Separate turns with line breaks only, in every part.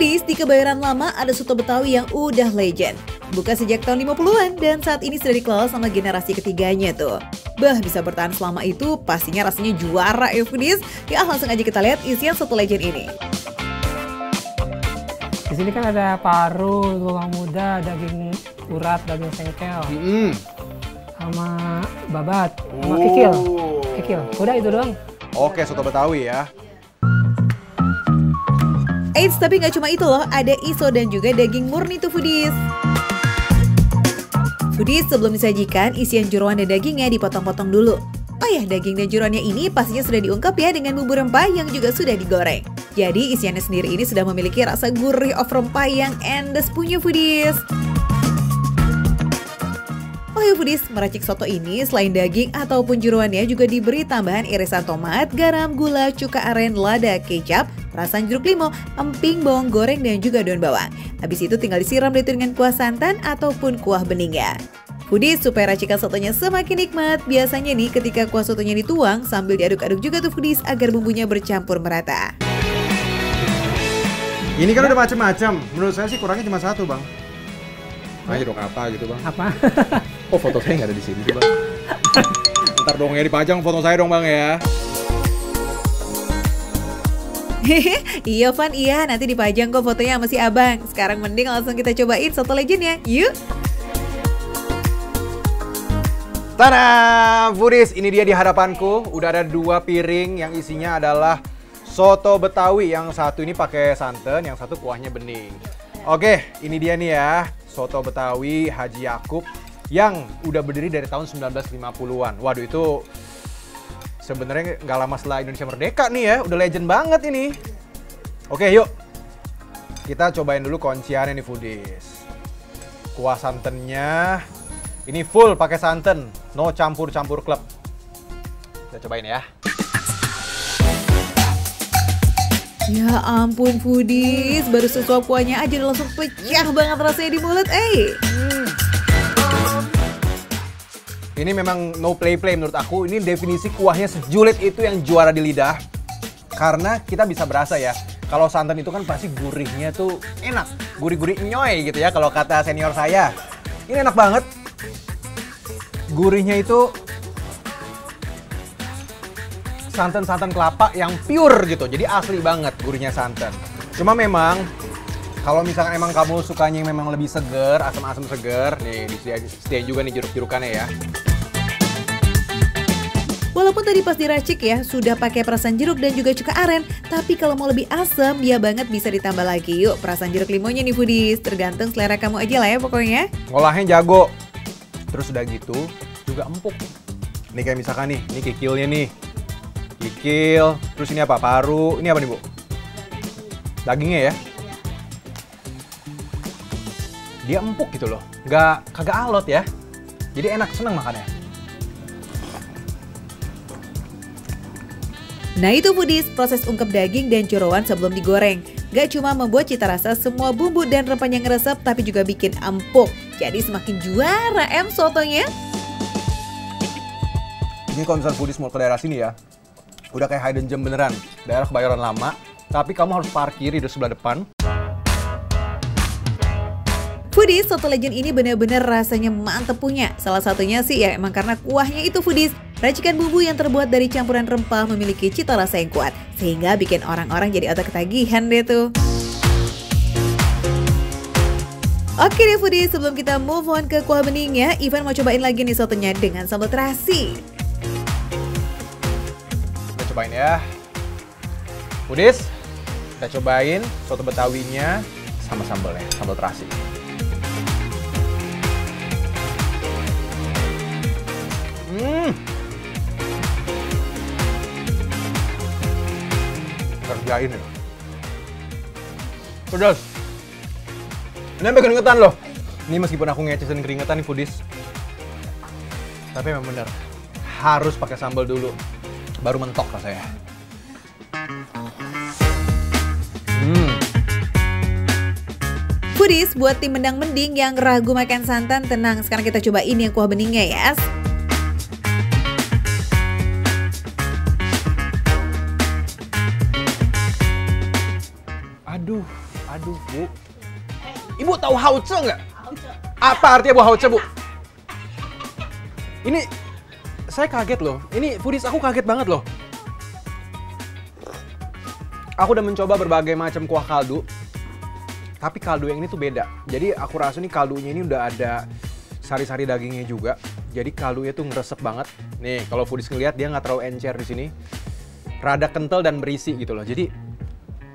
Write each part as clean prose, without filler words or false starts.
Foodies, di Kebayoran Lama ada soto Betawi yang udah legend. Buka sejak tahun 50-an dan saat ini sudah dikelola sama generasi ketiganya tuh. Bah, bisa bertahan selama itu pastinya rasanya juara ya Foodies. Ya langsung aja kita lihat isian soto legend ini.
Di sini kan ada paru, bawang muda, daging urat, daging sengkel, sama babat, sama kikil. Udah itu doang.
Oke, soto Betawi ya.
Eits, tapi nggak cuma itu loh, ada iso dan juga daging murni tuh Foodies. Foodies, sebelum disajikan, isian jeroan dan dagingnya dipotong-potong dulu. Oh ya, daging dan jeroannya ini pastinya sudah diungkep ya dengan bumbu rempah yang juga sudah digoreng. Jadi isiannya sendiri ini sudah memiliki rasa gurih of rempah yang endes punya Foodies. Oh ya Foodies, meracik soto ini selain daging ataupun jeroannya juga diberi tambahan irisan tomat, garam, gula, cuka aren, lada, kecap, perasan jeruk limau, emping, bawang goreng, dan juga daun bawang. Habis itu tinggal disiram deh dengan kuah santan ataupun kuah beningnya. Foodies, supaya racikan sotonya semakin nikmat, biasanya nih ketika kuah sotonya dituang sambil diaduk-aduk juga tuh Foodies agar bumbunya bercampur merata.
Ini kan udah macem-macem. Menurut saya sih kurangnya cuma satu, Bang. Ayo dong apa gitu, Bang.
Apa?
Oh, foto saya nggak ada di sini sih, Bang. Ntar dong ya dipajang foto saya dong, Bang ya.
Hehe, iya Van, iya nanti dipajang kok fotonya sama si abang. Sekarang mending langsung kita cobain soto legend ya, yuk!
Tada! Foodies, ini dia di hadapanku. Udah ada 2 piring yang isinya adalah soto Betawi. Yang satu ini pakai santan, yang satu kuahnya bening. Oke, ini dia nih ya, soto Betawi Haji Yakub yang udah berdiri dari tahun 1950-an. Waduh, itu sebenarnya nggak lama setelah Indonesia merdeka nih ya, udah legend banget ini. Oke, yuk. Kita cobain dulu kunciannya nih Foodies. Kuah santannya ini full pakai santan, no campur-campur klub. Kita cobain ya.
Ya ampun Foodies, baru sesuap kuahnya aja udah langsung pecah banget rasanya di mulut,
Ini memang no play-play menurut aku. Ini definisi kuahnya sejulit itu yang juara di lidah. Karena kita bisa berasa ya, kalau santan itu kan pasti gurihnya tuh enak. Gurih-gurih nyoy gitu ya kalau kata senior saya. Ini enak banget. Gurihnya itu santan-santan kelapa yang pure gitu. Jadi asli banget gurihnya santan. Cuma memang kalau misalkan emang kamu sukanya yang memang lebih seger, asam-asam seger, nih disediain juga nih jeruk-jerukannya ya.
Walaupun tadi pas diracik ya, sudah pakai perasan jeruk dan juga cuka aren, tapi kalau mau lebih asam, ya banget bisa ditambah lagi yuk perasan jeruk limonya nih Foodies. Tergantung selera kamu aja lah ya pokoknya.
Ngolahnya jago. Terus udah gitu, juga empuk. Nih kayak misalkan nih, ini kikilnya nih. Kikil, terus ini apa? Paru, ini apa nih Bu? Dagingnya ya. Dia empuk gitu loh, kagak alot ya. Jadi enak, seneng makannya.
Nah itu Foodies, proses ungkep daging dan jeroan sebelum digoreng. Gak cuma membuat cita rasa semua bumbu dan rempahnya ngeresep, tapi juga bikin empuk. Jadi semakin juara sotonya.
Ini kalau misalnya Foodies mau ke daerah sini ya, udah kayak hidden gem beneran. Daerah Kebayoran Lama, tapi kamu harus parkir di sebelah depan.
Foodies, soto legend ini benar-benar rasanya mantep punya. Salah satunya sih ya emang karena kuahnya itu Foodies. Racikan bumbu yang terbuat dari campuran rempah memiliki cita rasa yang kuat, sehingga bikin orang-orang jadi otak ketagihan deh tuh. Oke deh Foodies, sebelum kita move on ke kuah beningnya, Ivan mau cobain lagi nih sotonya dengan sambal terasi.
Kita cobain ya. Foodies, kita cobain soto Betawinya sama sambalnya, sambal terasi. Kerjain ya. Pedas. Ini sampai keringetan loh. Ini meskipun aku ngecesin keringetan nih Foodies. Tapi memang bener, harus pakai sambal dulu. Baru mentok rasanya.
Foodies, buat tim mendang mending yang ragu makan santan, tenang. Sekarang kita cobain yang kuah beningnya ya.
Aduh, Aduh, Bu. Ibu tahu hauce nggak? Apa artinya Bu hauce, Bu? Ini saya kaget loh. Ini foodies, aku kaget banget loh. Aku udah mencoba berbagai macam kuah kaldu. Tapi kaldu yang ini tuh beda. Jadi aku rasa nih kaldunya ini udah ada sari-sari dagingnya juga. Jadi kaldunya tuh ngeresep banget. Nih, kalau foodies ngeliat dia nggak terlalu encer di sini. Rada kental dan berisi gitu loh. Jadi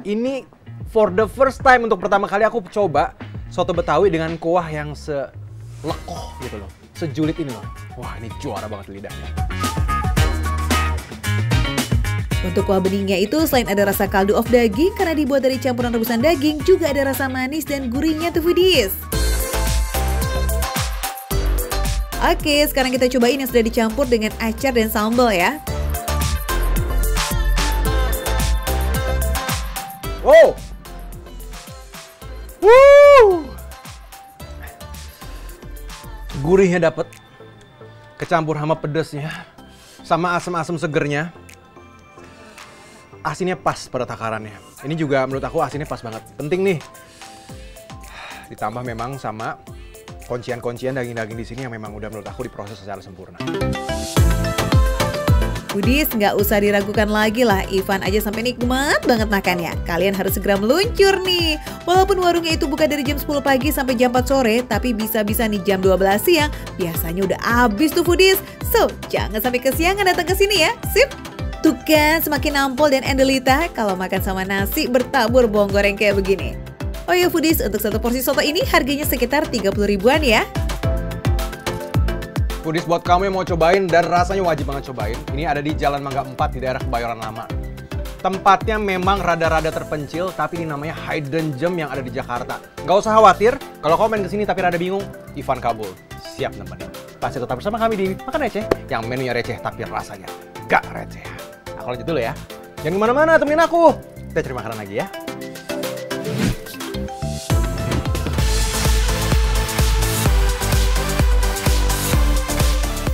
ini for the first time, untuk pertama kali aku coba soto Betawi dengan kuah yang selekoh gitu loh. Sejulit ini loh. Wah, ini juara banget lidahnya.
Untuk kuah beningnya itu selain ada rasa kaldu of daging karena dibuat dari campuran rebusan daging, juga ada rasa manis dan gurihnya tuh foodies. Oke, sekarang kita cobain yang sudah dicampur dengan acar dan sambal ya.
Wow! Woo! Gurihnya dapet, kecampur sama pedesnya, sama asam-asam segernya. Asinnya pas pada takarannya. Ini juga menurut aku asinnya pas banget. Penting nih. Ditambah memang sama kuncian-kuncian daging-daging di sini yang memang udah menurut aku diproses secara sempurna.
Foodies, nggak usah diragukan lagi lah, Ivan aja sampai nikmat banget makannya. Kalian harus segera meluncur nih. Walaupun warungnya itu buka dari jam 10 pagi sampai jam 4 sore, tapi bisa-bisa nih jam 12 siang, biasanya udah habis tuh foodies. So, jangan sampai kesiangan datang ke sini ya. Sip! Tuh kan, semakin nampol dan endelita kalau makan sama nasi bertabur bawang goreng kayak begini. Oh ya foodies, untuk satu porsi soto ini harganya sekitar 30 ribuan ya.
Foodies, buat kamu yang mau cobain dan rasanya wajib banget cobain, ini ada di Jalan Mangga 4 di daerah Kebayoran Lama. Tempatnya memang rada-rada terpencil, tapi ini namanya Hidden Gem yang ada di Jakarta. Nggak usah khawatir, kalau kamu main kesini tapi rada bingung, Ivan Kabul siap nemenin. Pasti tetap bersama kami di Makan Receh, yang menunya receh tapi rasanya gak receh. Aku lanjut dulu ya. Jangan kemana-mana, temenin aku. Kita cari makanan lagi ya.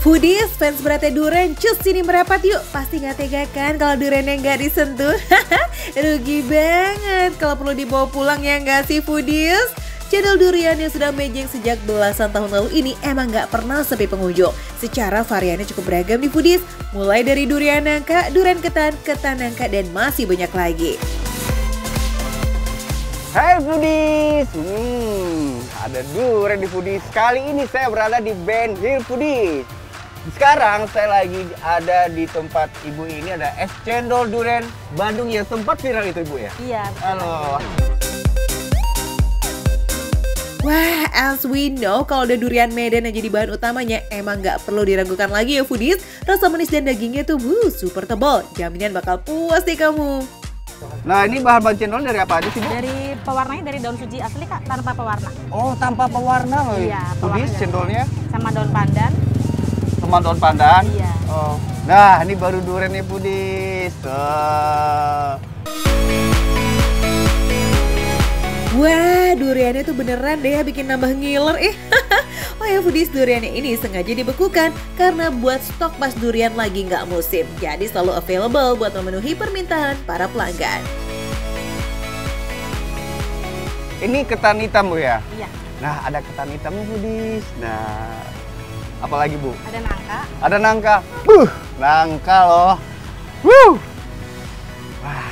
Foodies, fans berate durian, cus sini merapat yuk. Pasti nggak tega kan kalau duriannya nggak disentuh? Rugi banget kalau perlu dibawa pulang ya nggak sih foodies? Channel durian yang sudah mejeng sejak belasan tahun lalu ini emang nggak pernah sepi pengunjung. Secara variannya cukup beragam nih foodies, mulai dari durian nangka, durian ketan, ketan nangka, dan masih banyak lagi.
Hai foodies, ada durian di foodies. Kali ini saya berada di Ben Hill Foodies. Sekarang saya lagi ada di tempat ibu ini, ada es cendol durian Bandung yang sempat viral itu ibu ya?
Iya.
Halo.
Wah, as we know, kalau ada durian Medan yang jadi bahan utamanya, emang nggak perlu diragukan lagi ya foodies. Rasa manis dan dagingnya tuh super tebal, jaminan bakal puas deh kamu.
Nah ini bahan-bahan cendol dari apa aja sih Bu?
Dari pewarnanya dari daun suji asli Kak, tanpa pewarna.
Oh tanpa pewarna loh.
Iya,
foodies
pewarna.
cendolnya?
Sama daun pandan.
Sama daun pandan?
Iya.
Oh. Nah ini baru duriannya foodies.
Wah, duriannya tuh beneran deh bikin nambah ngiler. Oh ya foodies, duriannya ini sengaja dibekukan karena buat stok pas durian lagi nggak musim. Jadi selalu available buat memenuhi permintaan para pelanggan.
Ini ketan hitam Bu ya?
Iya.
Nah ada ketan hitamnya foodies. Nah apalagi Bu?
Ada nangka.
Ada nangka. Nangka loh. Wah,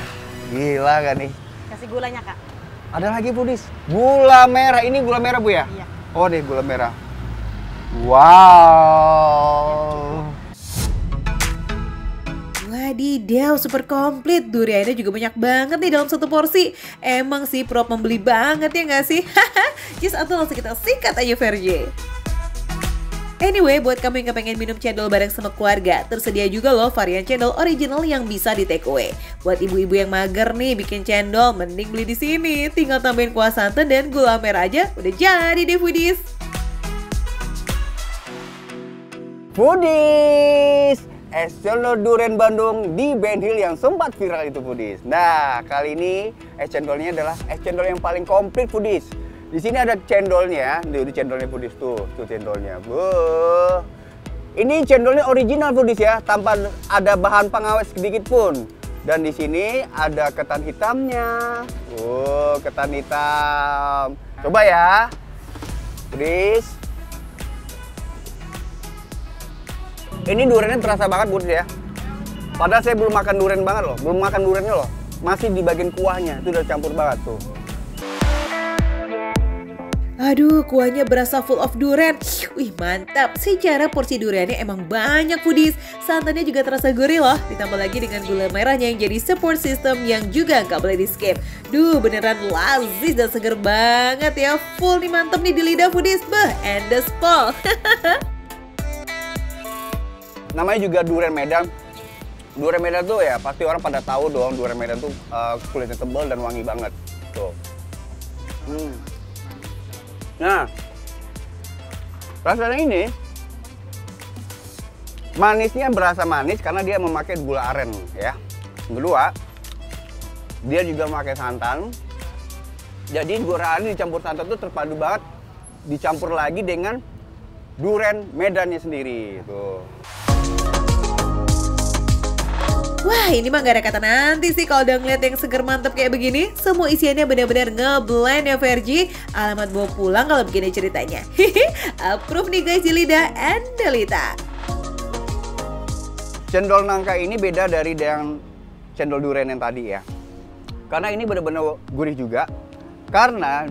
gila kan nih.
Kasih gulanya Kak.
Ada lagi foodies. Gula merah. Ini gula merah Bu ya?
Iya.
Oh nih gula merah. Wow.
Wadidaw, super komplit. Duriannya juga banyak banget nih dalam satu porsi. Emang sih prop membeli banget ya nggak sih? Just atau langsung kita sikat aja Verje. Anyway, buat kamu yang kepengen minum cendol bareng sama keluarga, tersedia juga loh varian cendol original yang bisa di take away. Buat ibu-ibu yang mager nih bikin cendol, mending beli di sini. Tinggal tambahin kuah santan dan gula merah aja, udah jadi deh foodies.
Foodies, es cendol durian Bandung di Ben Hill yang sempat viral itu foodies. Nah, kali ini es cendolnya adalah es cendol yang paling komplit foodies. Di sini ada cendolnya, ini cendolnya foodies tuh cendolnya. Ini cendolnya original foodies ya, tanpa ada bahan pengawet sedikit pun. Dan di sini ada ketan hitamnya. Ketan hitam. Coba ya. Budis. Ini duriannya terasa banget, Budis ya. Padahal saya belum makan durian banget loh. Belum makan duriannya loh. Masih di bagian kuahnya. Itu udah campur banget tuh.
Aduh, kuahnya berasa full of durian. Wih, mantap. Secara porsi duriannya emang banyak, foodies. Santannya juga terasa gurih loh. Ditambah lagi dengan gula merahnya yang jadi support system yang juga nggak boleh di skip. Duh, beneran lazis dan seger banget ya. Full nih, mantep nih di lidah, foodies. Bah, endes pol.
Namanya juga durian Medan. Durian Medan tuh ya pasti orang pada tahu dong. Durian Medan tuh kulitnya tebal dan wangi banget. Tuh. Nah, rasanya ini manisnya berasa manis karena dia memakai gula aren ya. Yang kedua, dia juga memakai santan. Jadi gula aren dicampur santan itu terpadu banget. Dicampur lagi dengan durian Medannya sendiri. Tuh.
Wah, ini mah gak ada kata nanti sih kalau udah ngeliat yang seger mantep kayak begini. Semua isiannya benar-benar ngeblend ya, Verji. Alamat bawa pulang kalau begini ceritanya. Approve nih guys di lidah Andelita.
Cendol nangka ini beda dari yang cendol durian yang tadi ya. Karena ini benar-benar gurih juga. Karena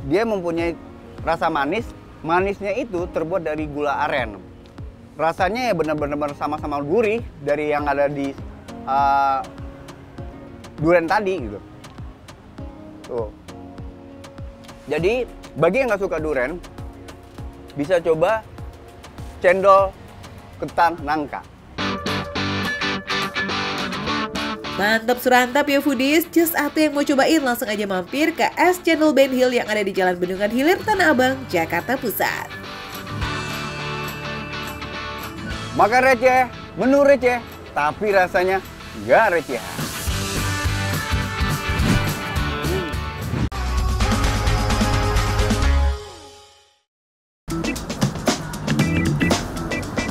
dia mempunyai rasa manis. Manisnya itu terbuat dari gula aren. Rasanya ya benar-benar sama-sama gurih dari yang ada di durian tadi gitu. Tuh. Jadi bagi yang nggak suka durian bisa coba cendol ketan nangka.
Mantap surantap ya foodies. Just Atu yang mau cobain langsung aja mampir ke Es Cendol Ben Hill yang ada di Jalan Bendungan Hilir, Tanah Abang, Jakarta Pusat.
Makan receh, menu receh, tapi rasanya nggak receh.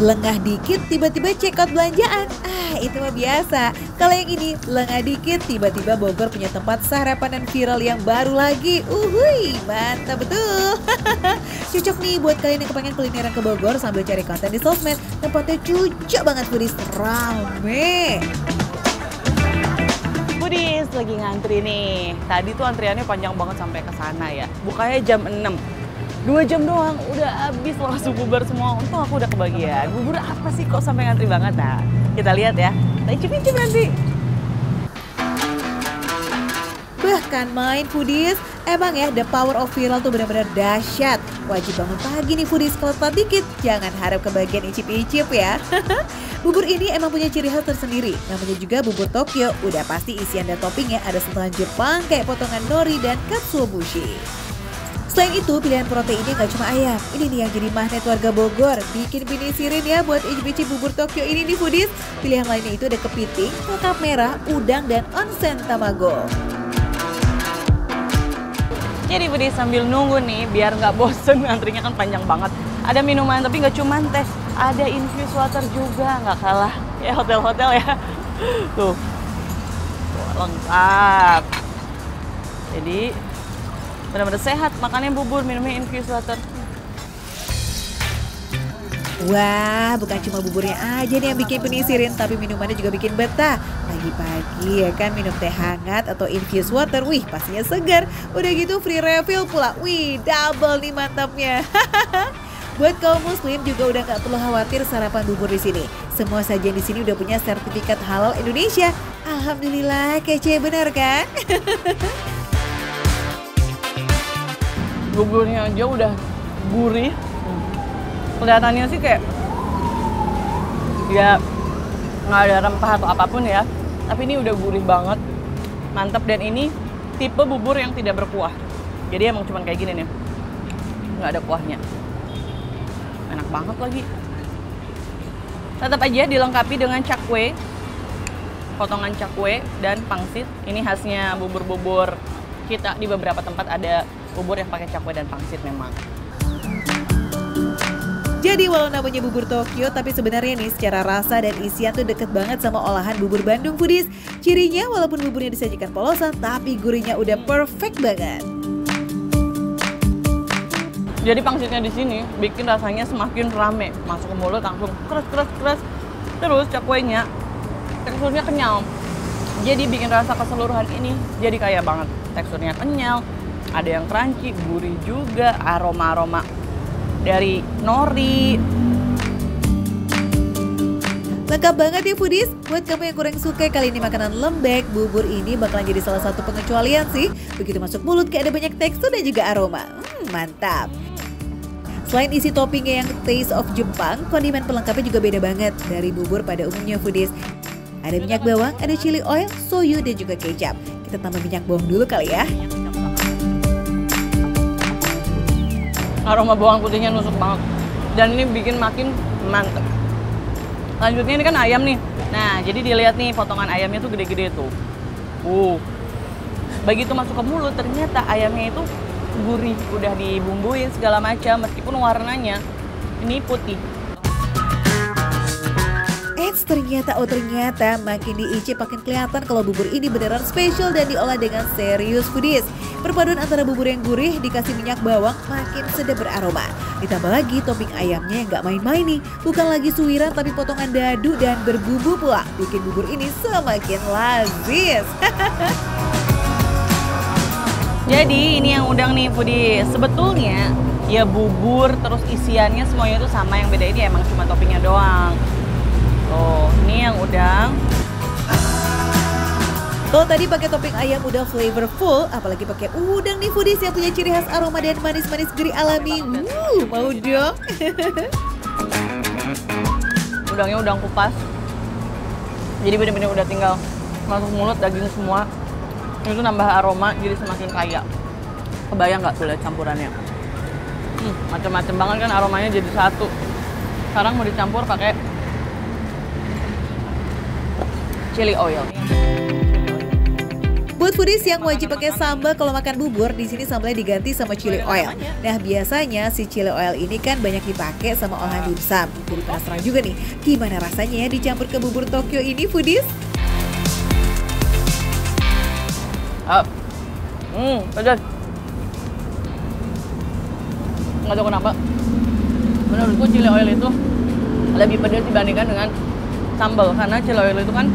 Lengah dikit tiba-tiba check out belanjaan. Itu mah biasa. Kalau yang ini lengah dikit tiba-tiba Bogor punya tempat sarapanan viral yang baru lagi. Uhuy, mantap betul. Cocok nih buat kalian yang kepengen kulineran ke Bogor sambil cari konten di sosmed. Tempatnya cocok banget, foodies, rame.
Foodies lagi ngantri nih. Tadi tuh antriannya panjang banget sampai ke sana ya. Bukanya jam 6. 2 jam doang udah habis langsung bubar semua. Untung aku udah kebagian. Bubur apa sih kok sampai ngantri banget? Nah, kita lihat ya. Kita icip-icip nanti.
Bahkan main foodies, emang ya the power of viral tuh benar-benar dahsyat. Wajib bangun pagi nih foodies, kalau telat dikit jangan harap kebagian icip-icip ya. Bubur ini emang punya ciri khas tersendiri. Namanya juga bubur Tokyo. Udah pasti isian dan toppingnya ada sentuhan Jepang kayak potongan nori dan katsuobushi. Selain itu, pilihan proteinnya gak cuma ayam. Ini nih yang jadi magnet warga Bogor. Bikin penisirin ya buat icip-icip bubur Tokyo ini nih foodies. Pilihan lainnya itu ada kepiting, kakap merah, udang, dan onsen tamago.
Jadi foodies sambil nunggu nih, biar nggak bosen, antrinya kan panjang banget. Ada minuman, tapi nggak cuma teh. Ada infused water juga, nggak kalah. Ya hotel-hotel ya. Tuh, lengkap. Jadi benar-benar sehat, makannya bubur, minumnya infused water.
Wah, bukan cuma buburnya aja nih yang bikin penisirin, tapi minumannya juga bikin betah. Pagi-pagi ya kan minum teh hangat atau infused water, wih pastinya segar. Udah gitu free refill pula, wih double nih mantapnya. Buat kaum muslim juga udah gak perlu khawatir sarapan bubur di sini. Semua sajian di sini udah punya sertifikat halal Indonesia. Alhamdulillah, kece bener kan?
Buburnya aja udah gurih. Kelihatannya sih kayak ya nggak ada rempah atau apapun ya, tapi ini udah gurih banget, mantep. Dan ini tipe bubur yang tidak berkuah, jadi emang cuman kayak gini nih, nggak ada kuahnya, enak banget lagi. Tetap aja dilengkapi dengan cakwe, potongan cakwe dan pangsit. Ini khasnya bubur-bubur kita, di beberapa tempat ada bubur yang pakai cakwe dan pangsit memang.
Jadi walau namanya bubur Tokyo, tapi sebenarnya nih secara rasa dan isian tuh deket banget sama olahan bubur Bandung foodies. Cirinya walaupun buburnya disajikan polosan, tapi gurihnya udah perfect banget.
Jadi pangsitnya di sini bikin rasanya semakin rame, masuk ke mulut langsung keras. Terus cakwenya teksturnya kenyal. Jadi bikin rasa keseluruhan ini jadi kaya banget. Teksturnya kenyal, ada yang crunchy, gurih juga, aroma-aroma dari nori.
Lengkap banget ya foodies. Buat kamu yang kurang suka kali ini makanan lembek, bubur ini bakalan jadi salah satu pengecualian sih. Begitu masuk mulut kayak ada banyak tekstur dan juga aroma. Mantap. Selain isi toppingnya yang taste of Jepang, kondimen pelengkapnya juga beda banget dari bubur pada umumnya foodies. Ada minyak bawang, ada chili oil, soyu, dan juga kecap. Kita tambah minyak bawang dulu kali ya.
Aroma bawang putihnya nusuk banget. Dan ini bikin makin mantep. Lanjutnya ini kan ayam nih. Nah, jadi dilihat nih potongan ayamnya tuh gede-gede tuh. Begitu masuk ke mulut ternyata ayamnya itu gurih, udah dibumbuin segala macam meskipun warnanya ini putih.
Ternyata makin diicip makin kelihatan kalau bubur ini beneran spesial dan diolah dengan serius foodies. Perpaduan antara bubur yang gurih dikasih minyak bawang makin sedap beraroma. Ditambah lagi topping ayamnya yang gak main-main nih. Bukan lagi suiran tapi potongan dadu dan berbumbu pula. Bikin bubur ini semakin lazis.
Jadi ini yang udang nih foodies. Sebetulnya ya bubur terus isiannya semuanya itu sama, yang beda ini emang cuma toppingnya doang. Oh, ini yang udang.
Kalau tadi pakai topping ayam udah flavorful, apalagi pakai udang nih foodies yang punya ciri khas aroma dan manis-manis gurih alami. Mau dong.
Udangnya udang kupas. Jadi bener-bener udah tinggal masuk mulut daging semua. Itu nambah aroma jadi semakin kaya. Kebayang nggak tuh lihat campurannya? Macam-macam banget kan aromanya jadi satu. Sekarang mau dicampur pakai chili oil.
Buat foodies yang wajib pakai sambal kalau makan bubur, di sini sambalnya diganti sama chili oil. Nah, biasanya si chili oil ini kan banyak dipakai sama olahan dimsum. Jadi penasaran juga nih, gimana rasanya ya dicampur ke bubur Tokyo ini foodies?
Pedas. Nggak tahu kenapa. Menurutku chili oil itu lebih pedas dibandingkan dengan sambal, karena chili oil itu kan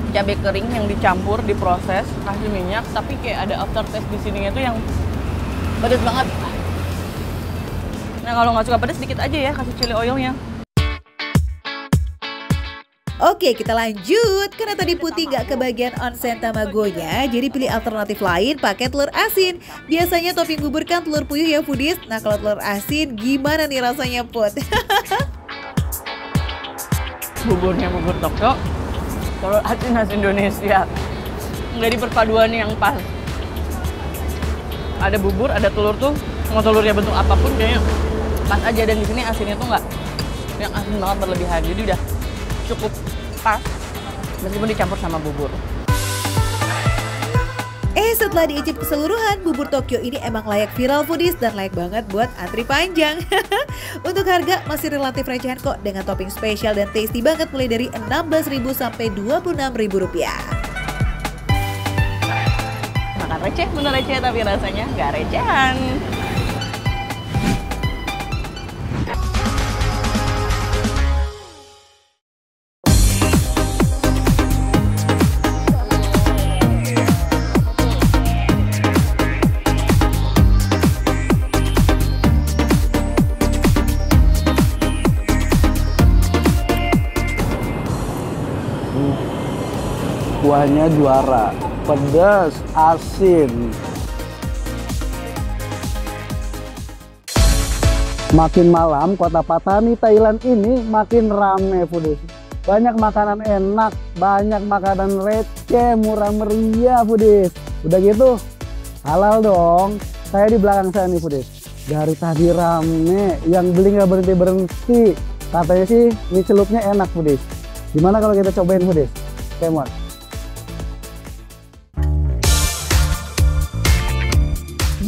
cabai kering yang dicampur, diproses, kasih minyak, tapi kayak ada aftertaste di sininya tuh yang pedas banget. Nah, kalau nggak suka pedas dikit aja ya kasih chili oilnya.
Oke, kita lanjut. Karena tadi Putih nggak kebagian onsen tamagonya, jadi pilih alternatif lain pakai telur asin. Biasanya topping bubur kan telur puyuh ya foodies. Nah, kalau telur asin gimana nih rasanya Put?
Buburnya bubur Tokyo, telur asin khas Indonesia. Jadi perpaduan yang pas. Ada bubur, ada telur tuh, mau telurnya bentuk apapun kayaknya pas aja. Dan di sini asinnya tuh nggak yang asin banget berlebihan. Jadi udah cukup pas meskipun dicampur sama bubur.
Setelah diicip keseluruhan, bubur Tokyo ini emang layak viral foodies dan layak banget buat antri panjang. Untuk harga masih relatif recehan kok, dengan topping spesial dan tasty banget mulai dari Rp16.000 sampai Rp26.000.
Makan receh, bener receh tapi rasanya nggak recehan.
Kuahnya juara, pedas, asin. Makin malam, kota Patani, Thailand ini makin rame foodies. Banyak makanan enak, banyak makanan receh, murah meriah foodies. Udah gitu, halal dong. Saya di belakang saya nih foodies. Dari tadi rame, yang beli nggak berhenti-berhenti. Katanya sih mie celupnya enak foodies. Gimana kalau kita cobain foodies? Come on.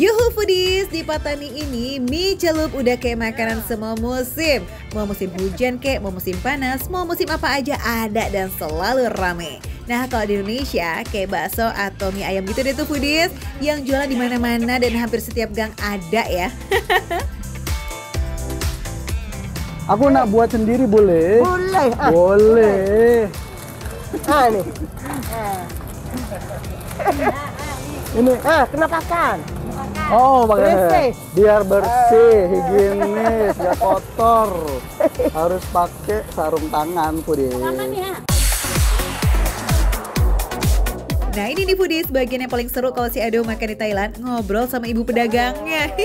Yuhu foodies, di Patani ini, mie celup udah kayak makanan semua musim. Mau musim hujan kek, mau musim panas, mau musim apa aja ada dan selalu rame. Nah, kalau di Indonesia kayak bakso atau mie ayam gitu deh tuh foodies, yang jualan di mana-mana dan hampir setiap gang ada ya.
Aku nak buat sendiri boleh?
Boleh.
Boleh.
Nih.
Ini
Kena pakan.
oh
Bersih.
pakai biar bersih, higienis, gak kotor. Harus pakai sarung tangan, foodies.
Nah ini nih foodies, bagian yang paling seru kalau si Ado makan di Thailand, ngobrol sama ibu pedagangnya.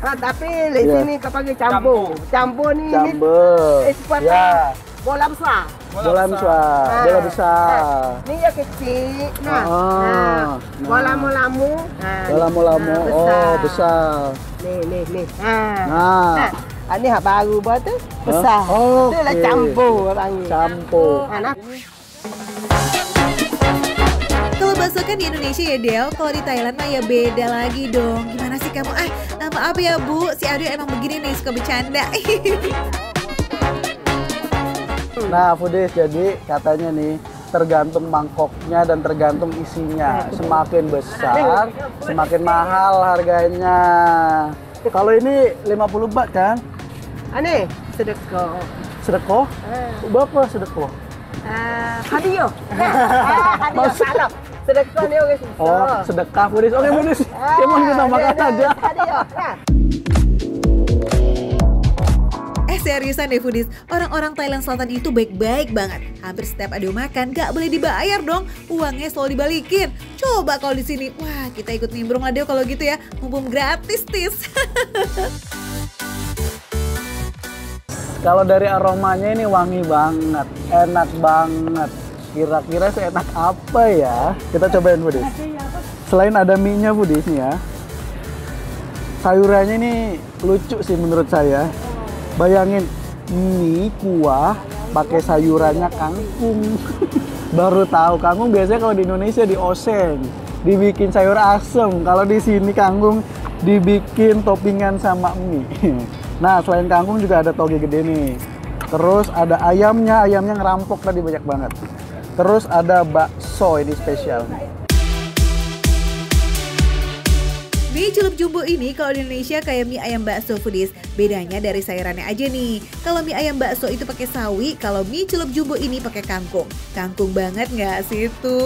Tapi di sini kau pakai campur. Campur ni
Campur.
seperti
Ya,
bola besar.
bola besar, bola besar.
Ni yang kecil.
Nah.
Bola mulamu.
Bola-molamu, oh besar.
Ni.
Nah.
Ini hak baru buat tu besar.
Oh,
Itulah
okey.
campur panggil.
Campur.
Nah.
Kalau bakso kan di Indonesia ya Del, kalau di Thailand mah ya beda lagi dong. Gimana sih kamu? Maaf ya Bu, si Ado emang begini nih, suka bercanda.
Nah, foodies, jadi katanya nih tergantung mangkoknya dan tergantung isinya. Semakin besar, semakin mahal harganya. Kalau ini 50 baht kan?
Ini sedekah.
Sedekah? Berapa sedekah?
Hadiah. Hadiah salam. Sedekah ni orang susah.
Oh, sedekah foodies. Oke, foodies. Cuman kita makan aja.
Hadiah.
Seriusan deh foodies, orang-orang Thailand Selatan itu baik-baik banget. Hampir setiap Ado makan gak boleh dibayar dong, uangnya selalu dibalikin. Coba kalau di sini, wah kita ikut nimbrung lah Deo kalau gitu ya, mumpung gratis tis.
Kalau dari aromanya ini wangi banget, enak banget. Kira-kira seenak apa ya? Kita cobain foodies. Selain ada mie-nya foodies nih ya, sayurannya ini lucu sih menurut saya. Bayangin mie kuah pakai sayurannya kangkung. Baru tahu kangkung biasanya kalau di Indonesia dioseng, dibikin sayur asem. Kalau di sini kangkung dibikin toppingan sama mie. Nah, selain kangkung juga ada toge gede nih. Terus ada ayamnya ngerampok tadi banyak banget. Terus ada bakso, ini spesial.
Mie celup jumbo ini kalau di Indonesia kayak mie ayam bakso foodies. Bedanya dari sayurannya aja nih. Kalau mie ayam bakso itu pakai sawi, kalau mie celup jumbo ini pakai kangkung. Kangkung banget nggak sih itu?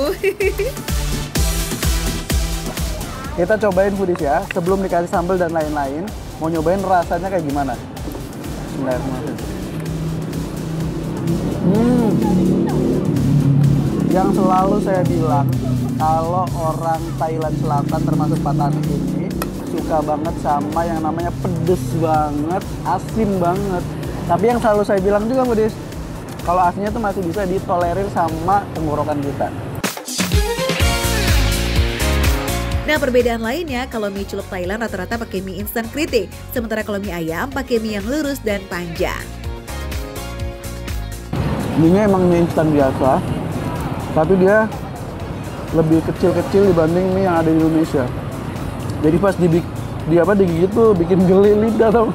Kita cobain foodies ya, sebelum dikasih sambal dan lain-lain. Mau nyobain rasanya kayak gimana? Yang selalu saya bilang, kalau orang Thailand Selatan termasuk Patani ini suka banget sama yang namanya pedes banget, asin banget. Tapi yang selalu saya bilang juga foodies, kalau asinnya tuh masih bisa ditolerir sama tenggorokan kita.
Nah perbedaan lainnya, kalau mie celup Thailand rata-rata pakai mie instan kritik, sementara kalau mie ayam pakai mie yang lurus dan panjang.
Mie-nya emang mie instan biasa, tapi dia lebih kecil-kecil dibanding mie yang ada di Indonesia. Jadi pas digigit tuh bikin geli lidah tau.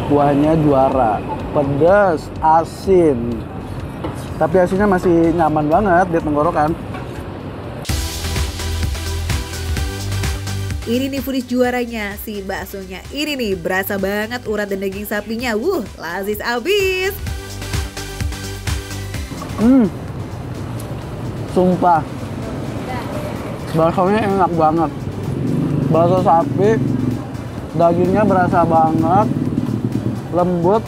Kuahnya juara, pedas, asin. Tapi asinnya masih nyaman banget di tenggorokan.
Ini nih foodies juaranya, si baksonya. Ini nih berasa banget urat dan daging sapinya. Lazis abis.
Sumpah, baksonya enak banget. Bakso sapi, dagingnya berasa banget, lembut,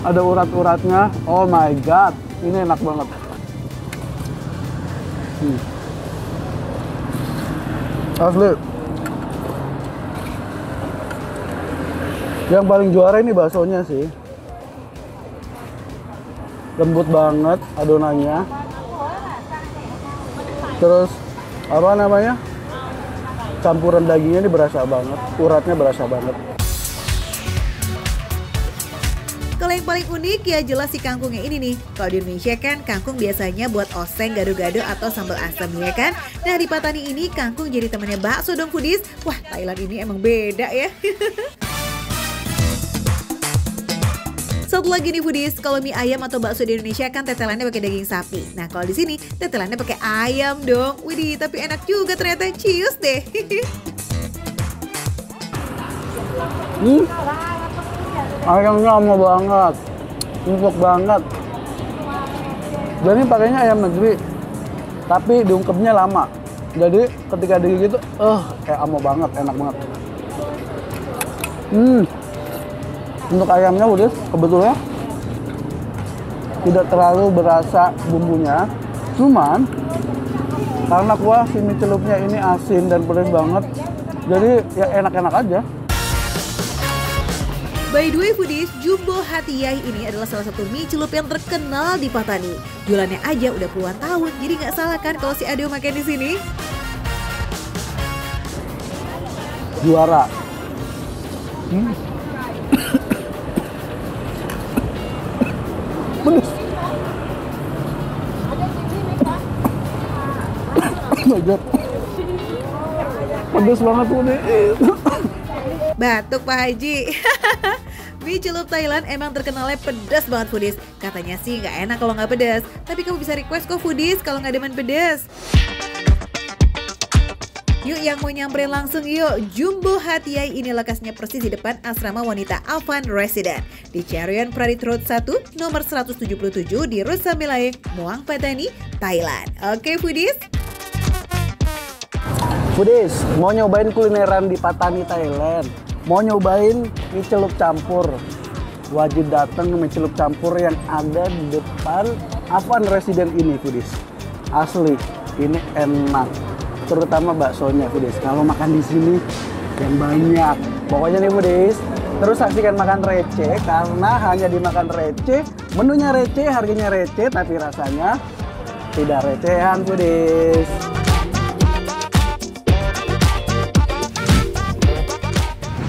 ada urat-uratnya. Oh my god, ini enak banget. Asli. Yang paling juara ini baksonya sih. Lembut banget adonannya. Terus apa namanya? Campuran dagingnya ini berasa banget, uratnya berasa banget.
Kalau Kalau yang paling unik ya jelas si kangkungnya ini nih. Kalau di Indonesia kan kangkung biasanya buat oseng, gado-gado atau sambal asam ya kan. Nah di Patani ini kangkung jadi temannya bakso dong foodies. Wah Thailand ini emang beda ya. Satu lagi nih foodies, kalau mie ayam atau bakso di Indonesia kan tetelannya pakai daging sapi. Nah kalau di sini tetelannya pakai ayam dong. Widih, tapi enak juga ternyata. Cius deh.
Ayamnya lama banget, empuk banget. Dan ini pakainya ayam negeri, tapi diungkepnya lama. Jadi ketika digigit tuh, kayak amo banget, enak banget. Untuk ayamnya udah kebetulan tidak terlalu berasa bumbunya, cuman karena kuah si mie celupnya ini asin dan pedas banget, jadi ya enak-enak aja.
By the way foodies, Jumbo Hati Yai ini adalah salah satu mie celup yang terkenal di Patani. Jualannya aja udah puluhan tahun, jadi nggak salah kan kalau si Adeo makan di sini?
Juara. Pedas. Pedas banget tuh nih.
Batuk Pak Haji. Mie celup Thailand emang terkenalnya pedas banget foodies. Katanya sih nggak enak kalau nggak pedas. Tapi kamu bisa request kok foodies kalau nggak demen pedas. Yuk yang mau nyamperin langsung yuk. Jumbo Hati Yai ini lokasinya persis di depan asrama wanita Avan Resident di Cherion Prarit Road 1 nomor 177 di Rusa Milae, Muang Patani, Thailand. Oke foodies.
Foodies, mau nyobain kulineran di Patani, Thailand? Mau nyobain mie celup campur? Wajib datang ke mie celup campur yang ada di depan Avan Resident ini, foodies. Asli, ini enak. Terutama baksonya, foodies. Kalau makan di sini yang banyak. Pokoknya nih, foodies, terus saksikan makan receh karena hanya dimakan receh, menunya receh, harganya receh, tapi rasanya tidak recehan, foodies.